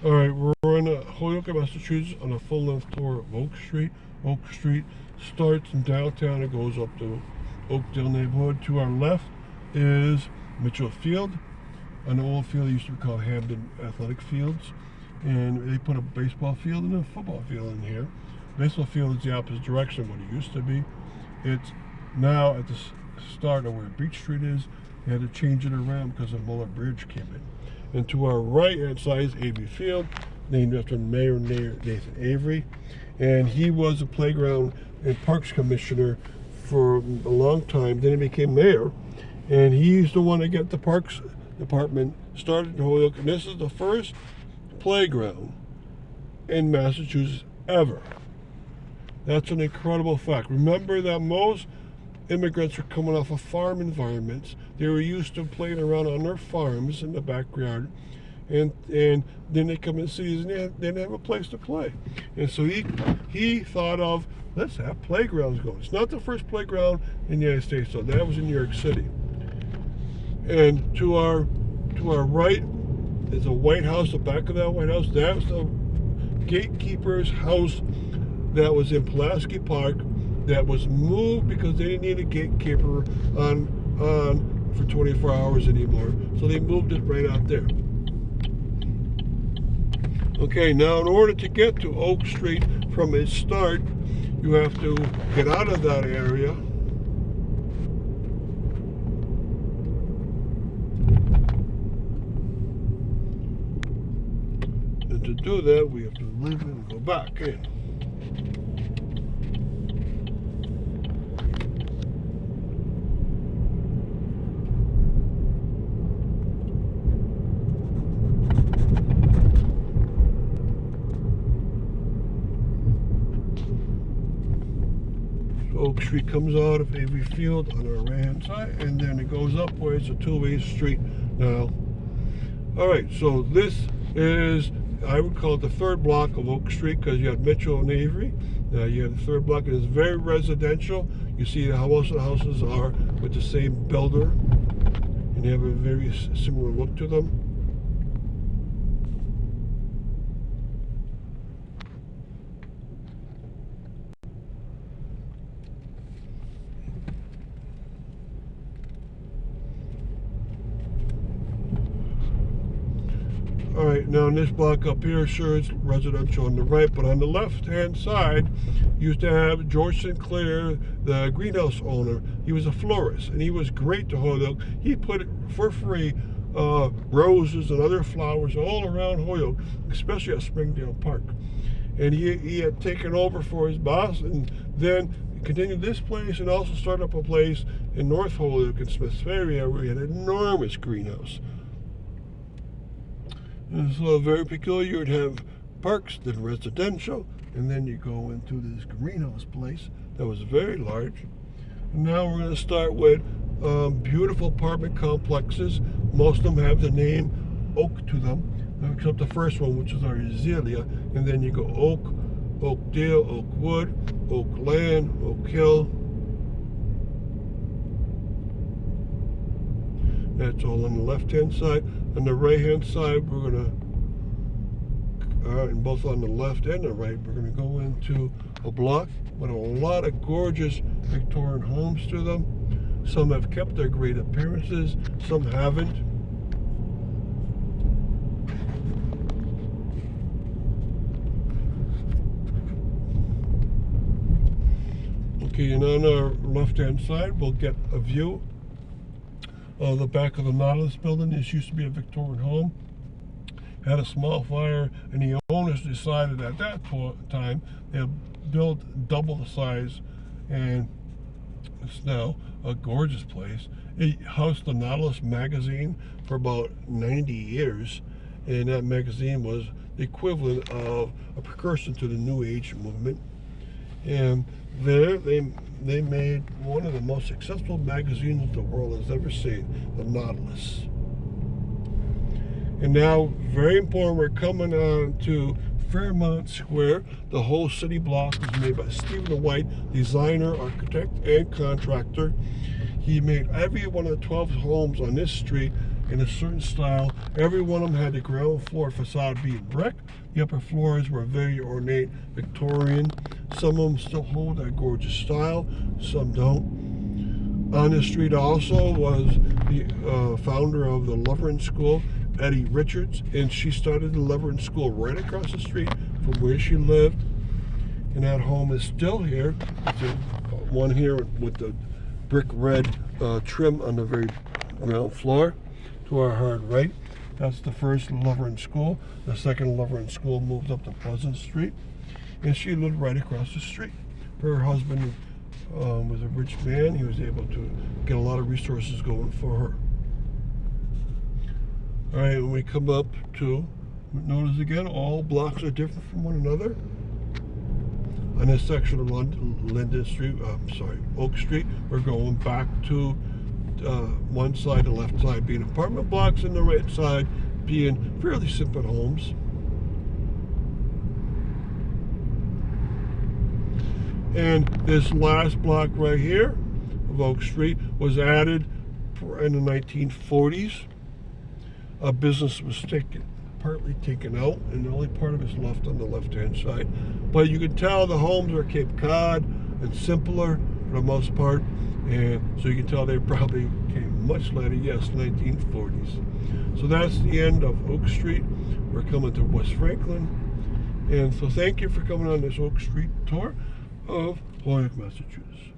All right, we're in Holyoke, Massachusetts on a full-length tour of Oak Street. Oak Street starts in downtown and goes up to Oakdale neighborhood. To our left is Mitchell Field, an old field that used to be called Hampton Athletic Fields. And they put a baseball field and a football field in here. Baseball field is the opposite direction of what it used to be. It's now at the start of where Beach Street is. They had to change it around because the Muller Bridge came in. And to our right hand side is Avery Field, named after Mayor Nathan Avery. And he was a playground and parks commissioner for a long time. Then he became mayor. And he's the one that got the parks department started in Holyoke. And this is the first playground in Massachusetts ever. That's an incredible fact. Remember that most immigrants were coming off of farm environments. They were used to playing around on their farms in the backyard, and then they come in cities and they didn't have a place to play. And so he thought of, let's have playgrounds going. It's not the first playground in the United States, so that was in New York City. And to our right is a White House. The back of that White House, that's the gatekeeper's house that was in Pulaski Park, that was moved because they didn't need a gatekeeper on for 24 hours anymore. So they moved it right out there. Okay, now in order to get to Oak Street from its start, you have to get out of that area. And to do that, we have to leave and go back in. Oak Street comes out of Avery Field on our right hand side, and then it goes up where it's a two-way street now. All right, so this is, I would call it the third block of Oak Street, because you have Mitchell and Avery. Now you have the third block, and it's very residential. You see how most of the houses are with the same builder, and they have a very similar look to them. All right, now in this block up here, sure, it's residential on the right, but on the left-hand side, you used to have George Sinclair, the greenhouse owner. He was a florist, and he was great to Holyoke. He put for free roses and other flowers all around Holyoke, especially at Springdale Park. And he had taken over for his boss, and then continued this place, and also started up a place in North Holyoke in Smith's Ferry area where he had an enormous greenhouse. And so very peculiar. You'd have parks, then residential, and then you go into this greenhouse place that was very large. And now we're going to start with beautiful apartment complexes. Most of them have the name Oak to them, except the first one, which is our Azalea. And then you go Oak, Oakdale, Oakwood, Oakland, Oak Hill. That's all on the left-hand side. On the right-hand side, we're going to, and both on the left and the right, we're going to go into a block with a lot of gorgeous Victorian homes to them. Some have kept their great appearances, some haven't. Okay, and on our left-hand side, we'll get a view of the back of the Nautilus building. This used to be a Victorian home. Had a small fire, and the owners decided at that time they'll build double the size, and it's now a gorgeous place. It housed the Nautilus magazine for about 90 years, and that magazine was the equivalent of a precursor to the New Age movement. And there they made one of the most successful magazines the world has ever seen, the Nautilus. And now, very important, we're coming on to Fairmount Square. The whole city block was made by Stephen White, designer, architect, and contractor. He made every one of the 12 homes on this street in a certain style. Every one of them had the ground floor facade being brick. The upper floors were very ornate Victorian. Some of them still hold that gorgeous style, some don't. On the street also was the founder of the Lovering School, Eddie Richards, and she started the Lovering School right across the street from where she lived. And that home is still here. It's one here with the brick red trim on the very ground floor. To our hard right, that's the first Lovering School. The second Lovering School moved up to Pleasant Street, and she lived right across the street. Her husband was a rich man. He was able to get a lot of resources going for her. All right, when we come up to, notice again, all blocks are different from one another. On this section of Oak Street, we're going back to one side, the left side being apartment blocks, and the right side being fairly simple homes. And this last block right here of Oak Street was added in the 1940s. A business was partly taken out, and the only part of it's left on the left-hand side. But you can tell the homes are Cape Cod and simpler for the most part, and so you can tell they probably came much later. Yes, 1940s. So that's the end of Oak Street. We're coming to West Franklin, and so thank you for coming on this Oak Street tour of Holyoke, Massachusetts.